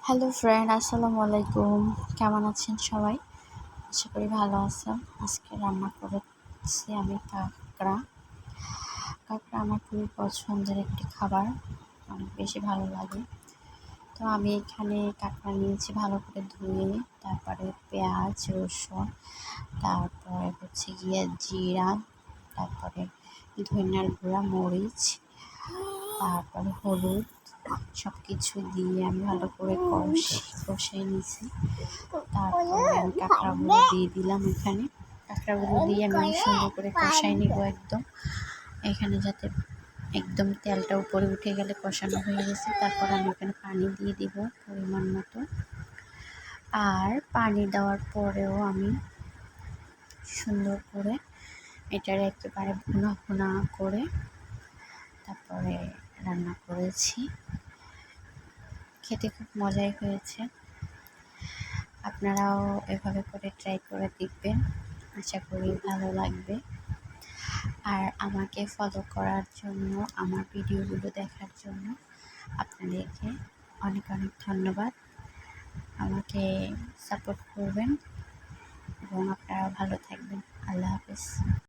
Hello friend, আসসালামু আলাইকুম। কেমন আছেন সবাই? আশা করি ভালো আছেন। আজকে রান্না করেছি আমি কাঁকড়া। কাঁকড়া আমার খুবই পছন্দের একটি খাবার, অনেক বেশি ভালো লাগে। তো আমি এখানে কাঁকড়া নিয়েছি ভালো করে ধুয়ে, তারপরে পেঁয়াজ, রসুন, তারপরে গিয়ে জিরা, তারপরে ধনিয়ার গুঁড়া, মরিচ, তারপরে হলুদ সব কিছু দিয়ে আমি ভালো করে কষিয়ে নিয়েছি। তারপরে আমি কাঁকড়াগুলো দিয়ে দিলাম। এখানে কাঁকড়াগুলো দিয়ে আমি অনেক সুন্দর করে কষাই নিব এখানে যাতে একদম তেলটা উপরে উঠে গেলে কষানো হয়ে গেছে। তারপর আমি এখানে পানি দিয়ে দিব পরিমাণ মতো। আর পানি দেওয়ার পরেও আমি সুন্দর করে এটার একেবারে ভুনা ভুনা করে তারপরে রান্না করেছি। খেতে খুব মজাই হয়েছে। আপনারাও এভাবে করে ট্রাই করে দেখবেন, আশা করি ভালো লাগবে। আর আমাকে ফলো করার জন্য, আমার ভিডিওগুলো দেখার জন্য আপনাদেরকে অনেক অনেক ধন্যবাদ। আমাকে সাপোর্ট করবেন এবং আপনারাও ভালো থাকবেন। আল্লাহ হাফেজ।